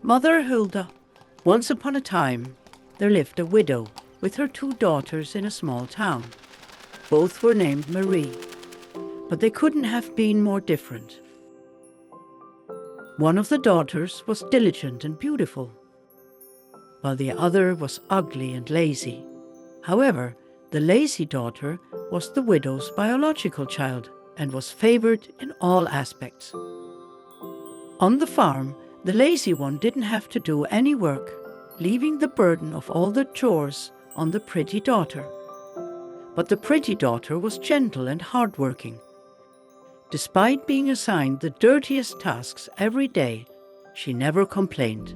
Mother Hulda. Once upon a time, there lived a widow with her 2 daughters in a small town. Both were named Marie, but they couldn't have been more different. One of the daughters was diligent and beautiful, while the other was ugly and lazy. However, the lazy daughter was the widow's biological child and was favored in all aspects. On the farm, the lazy one didn't have to do any work, leaving the burden of all the chores on the pretty daughter. But the pretty daughter was gentle and hardworking. Despite being assigned the dirtiest tasks every day, she never complained.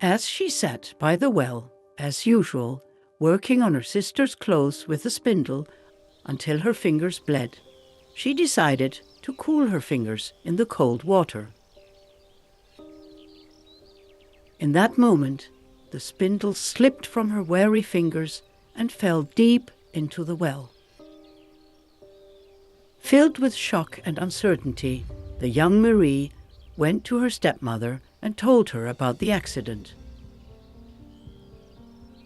As she sat by the well, as usual, working on her sister's clothes with a spindle until her fingers bled, she decided to cool her fingers in the cold water. In that moment, the spindle slipped from her weary fingers and fell deep into the well. Filled with shock and uncertainty, the young Marie went to her stepmother and told her about the accident.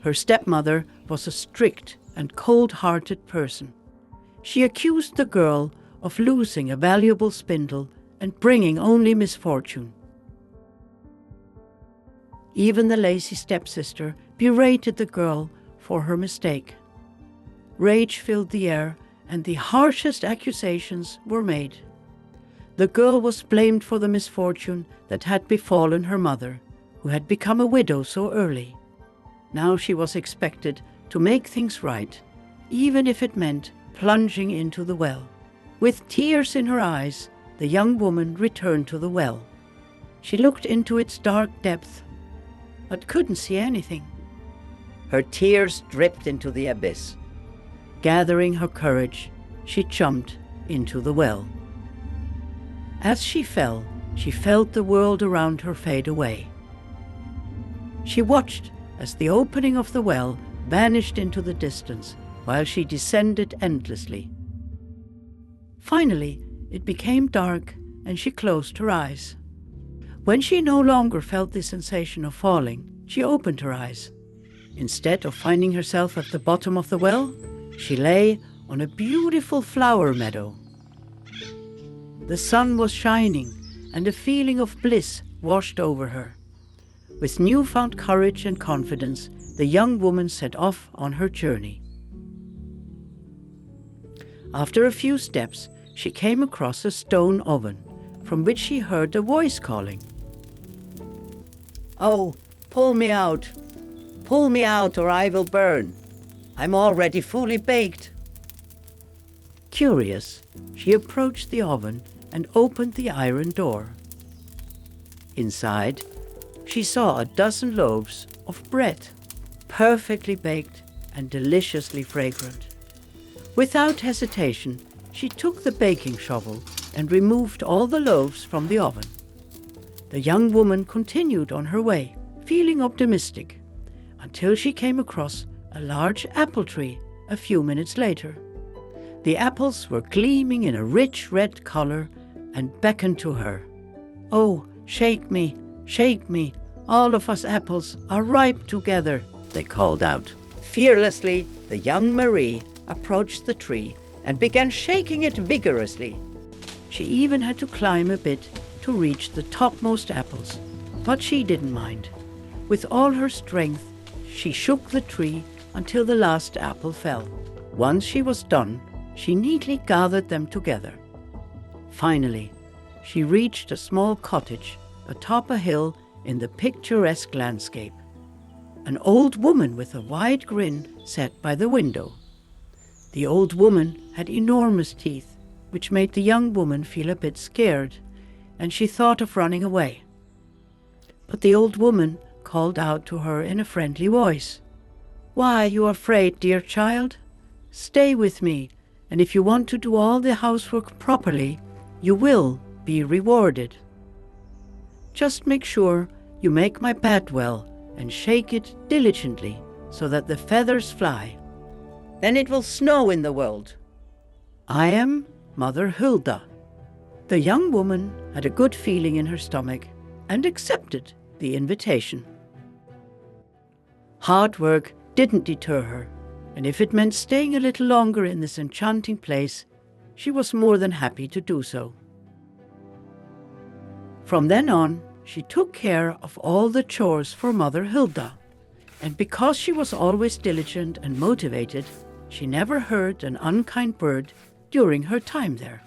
Her stepmother was a strict and cold-hearted person. She accused the girl of losing a valuable spindle and bringing only misfortune. Even the lazy stepsister berated the girl for her mistake. Rage filled the air, and the harshest accusations were made. The girl was blamed for the misfortune that had befallen her mother, who had become a widow so early. Now she was expected to make things right, even if it meant plunging into the well. With tears in her eyes, the young woman returned to the well. She looked into its dark depth, but couldn't see anything. Her tears dripped into the abyss. Gathering her courage, she jumped into the well. As she fell, she felt the world around her fade away. She watched as the opening of the well vanished into the distance, while she descended endlessly. Finally, it became dark, and she closed her eyes. When she no longer felt the sensation of falling, she opened her eyes. Instead of finding herself at the bottom of the well, she lay on a beautiful flower meadow. The sun was shining, and a feeling of bliss washed over her. With newfound courage and confidence, the young woman set off on her journey. After a few steps, she came across a stone oven, from which she heard a voice calling. "Oh, pull me out! Pull me out or I will burn! I'm already fully baked!" Curious, she approached the oven and opened the iron door. Inside, she saw a dozen loaves of bread, perfectly baked and deliciously fragrant. Without hesitation, she took the baking shovel and removed all the loaves from the oven. The young woman continued on her way, feeling optimistic, until she came across a large apple tree a few minutes later. The apples were gleaming in a rich red color and beckoned to her. "Oh, shake me, all of us apples are ripe together," they called out. Fearlessly, the young Marie approached the tree and began shaking it vigorously. She even had to climb a bit to reach the topmost apples, but she didn't mind. With all her strength, she shook the tree until the last apple fell. Once she was done, she neatly gathered them together. Finally, she reached a small cottage atop a hill in the picturesque landscape. An old woman with a wide grin sat by the window. The old woman had enormous teeth, which made the young woman feel a bit scared, and she thought of running away. But the old woman called out to her in a friendly voice. "Why are you afraid, dear child? Stay with me, and if you want to do all the housework properly, you will be rewarded. Just make sure you make my bed well and shake it diligently so that the feathers fly. Then it will snow in the world." I am Mother Hulda. The young woman had a good feeling in her stomach and accepted the invitation. Hard work didn't deter her, and if it meant staying a little longer in this enchanting place, she was more than happy to do so. From then on, she took care of all the chores for Mother Hulda, and because she was always diligent and motivated, she never hurt an unkind bird during her time there.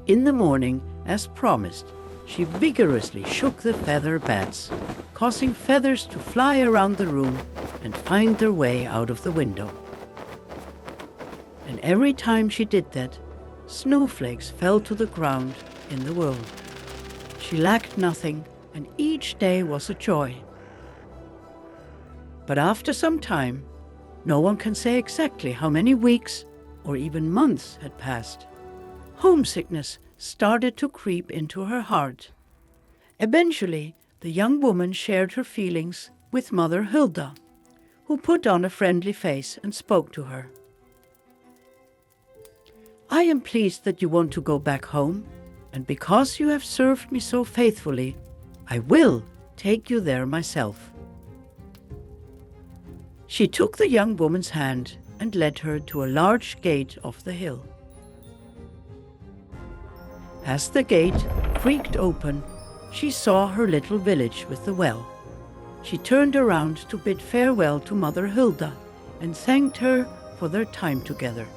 In the morning, as promised, she vigorously shook the feather beds, causing feathers to fly around the room and find their way out of the window. And every time she did that, snowflakes fell to the ground in the world. She lacked nothing, and each day was a joy. But after some time, no one can say exactly how many weeks or even months had passed, homesickness started to creep into her heart. Eventually, the young woman shared her feelings with Mother Hulda, who put on a friendly face and spoke to her. "I am pleased that you want to go back home, and because you have served me so faithfully, I will take you there myself." She took the young woman's hand and led her to a large gate of the hill. As the gate creaked open, she saw her little village with the well. She turned around to bid farewell to Mother Hulda and thanked her for their time together.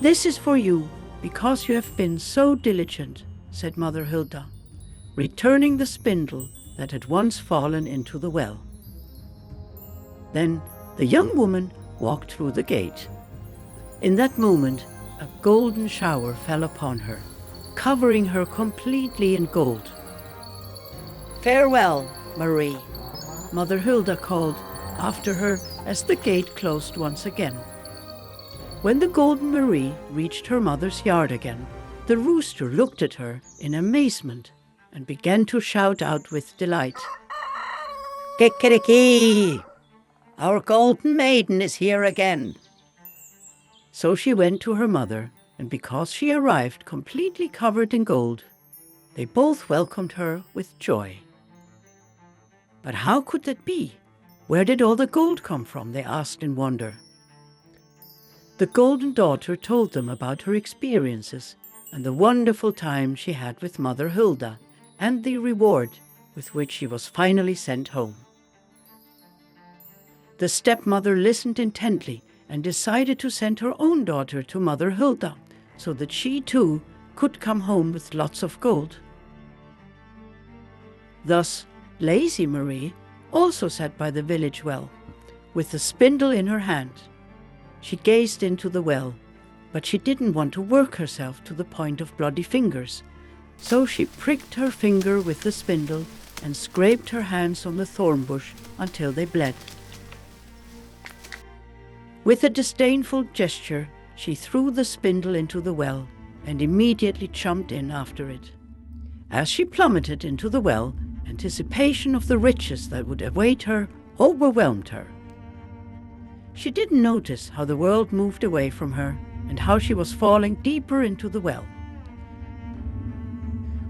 "This is for you, because you have been so diligent," said Mother Hulda, returning the spindle that had once fallen into the well. Then the young woman walked through the gate. In that moment, a golden shower fell upon her, covering her completely in gold. "Farewell, Marie," Mother Hulda called after her as the gate closed once again. When the golden Marie reached her mother's yard again, the rooster looked at her in amazement and began to shout out with delight. "Kikeriki! Our golden maiden is here again." So she went to her mother, and because she arrived completely covered in gold, they both welcomed her with joy. But how could that be? Where did all the gold come from? They asked in wonder. The golden daughter told them about her experiences and the wonderful time she had with Mother Hulda and the reward with which she was finally sent home. The stepmother listened intently and decided to send her own daughter to Mother Hulda so that she too could come home with lots of gold. Thus, lazy Marie also sat by the village well, with the spindle in her hand. She gazed into the well, but she didn't want to work herself to the point of bloody fingers, so she pricked her finger with the spindle and scraped her hands on the thorn bush until they bled. With a disdainful gesture, she threw the spindle into the well and immediately jumped in after it. As she plummeted into the well, anticipation of the riches that would await her overwhelmed her. She didn't notice how the world moved away from her and how she was falling deeper into the well.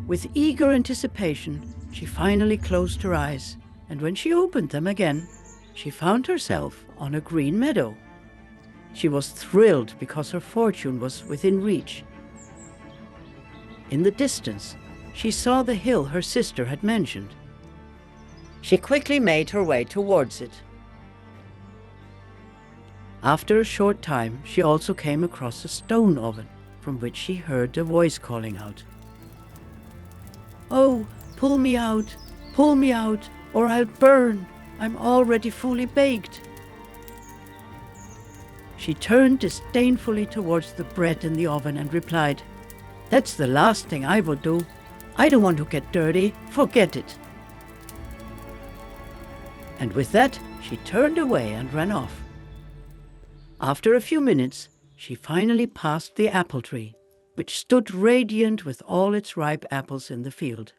With eager anticipation, she finally closed her eyes, and when she opened them again, she found herself on a green meadow. She was thrilled because her fortune was within reach. In the distance, she saw the hill her sister had mentioned. She quickly made her way towards it. After a short time, she also came across a stone oven, from which she heard a voice calling out, "Oh, pull me out, or I'll burn. I'm already fully baked." She turned disdainfully towards the bread in the oven and replied, "That's the last thing I will do. I don't want to get dirty. Forget it." And with that, she turned away and ran off. After a few minutes, she finally passed the apple tree, which stood radiant with all its ripe apples in the field.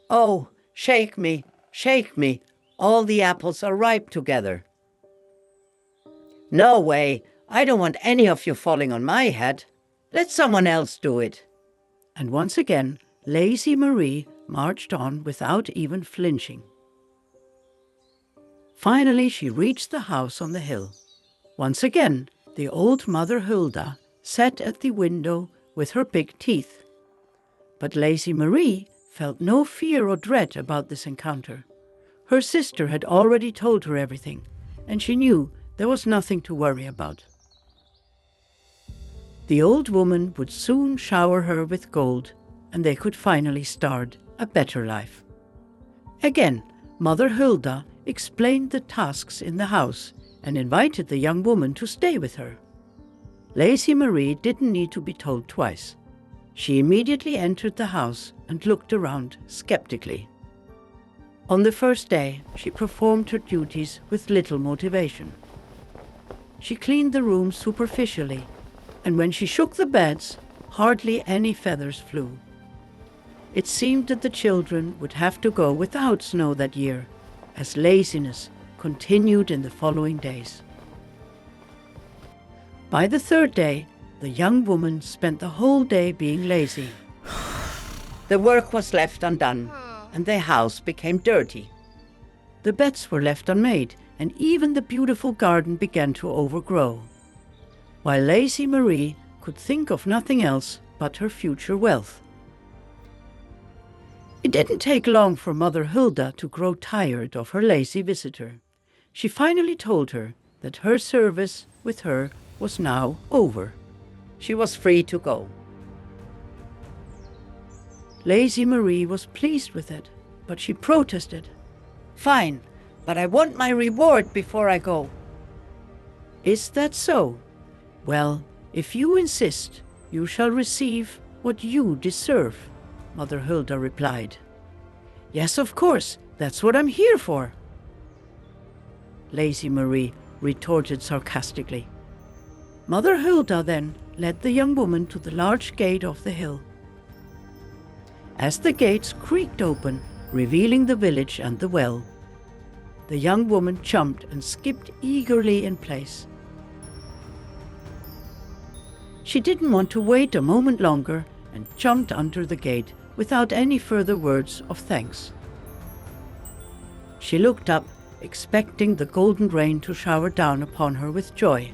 "Oh, shake me, all the apples are ripe together." "No way, I don't want any of you falling on my head. Let someone else do it. And once again, lazy Marie marched on without even flinching. Finally, she reached the house on the hill. Once again, the old Mother Hulda sat at the window with her big teeth. But lazy Marie felt no fear or dread about this encounter. Her sister had already told her everything, and she knew there was nothing to worry about. The old woman would soon shower her with gold, and they could finally start a better life. Again, Mother Hulda explained the tasks in the house and invited the young woman to stay with her. Lazy Marie didn't need to be told twice. She immediately entered the house and looked around skeptically. On the first day, she performed her duties with little motivation. She cleaned the room superficially, and when she shook the beds, hardly any feathers flew. It seemed that the children would have to go without snow that year, as laziness continued in the following days. By the third day, the young woman spent the whole day being lazy. The work was left undone, and the house became dirty. The beds were left unmade, and even the beautiful garden began to overgrow, while lazy Marie could think of nothing else but her future wealth. It didn't take long for Mother Hulda to grow tired of her lazy visitor. She finally told her that her service with her was now over. She was free to go. Lazy Marie was pleased with it, but she protested. Fine, but I want my reward before I go. Is that so? Well, if you insist, you shall receive what you deserve, Mother Hulda replied. Yes, of course, that's what I'm here for, Lazy Marie retorted sarcastically. Mother Hulda then led the young woman to the large gate of the hill. As the gates creaked open, revealing the village and the well, the young woman jumped and skipped eagerly in place. She didn't want to wait a moment longer and jumped under the gate without any further words of thanks. She looked up, expecting the golden rain to shower down upon her with joy.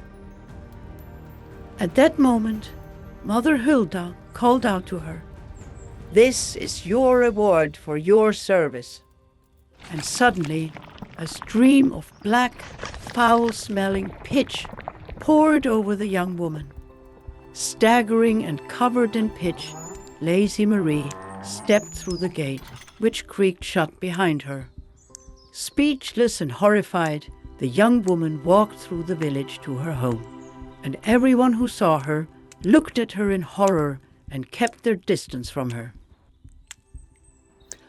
At that moment, Mother Hulda called out to her, "This is your reward for your service." And suddenly, a stream of black, foul-smelling pitch poured over the young woman. Staggering and covered in pitch, Lazy Marie stepped through the gate, which creaked shut behind her. Speechless and horrified, the young woman walked through the village to her home, and everyone who saw her looked at her in horror and kept their distance from her.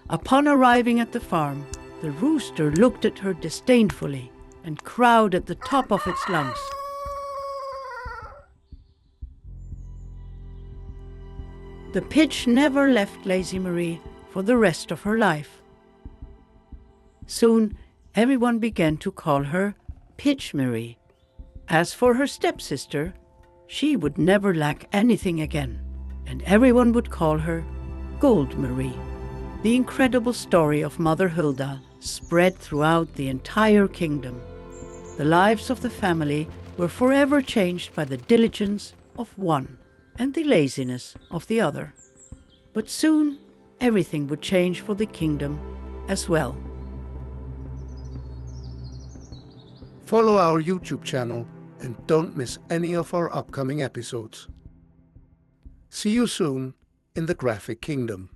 Upon arriving at the farm, the rooster looked at her disdainfully and crowed at the top of its lungs. The pitch never left Lazy Marie for the rest of her life. Soon, everyone began to call her Pechmarie. As for her stepsister, she would never lack anything again, and everyone would call her Goldmarie. The incredible story of Mother Hulda spread throughout the entire kingdom. The lives of the family were forever changed by the diligence of one and the laziness of the other. But soon, everything would change for the kingdom as well. Follow our YouTube channel and don't miss any of our upcoming episodes. See you soon in the Graphic Kingdom.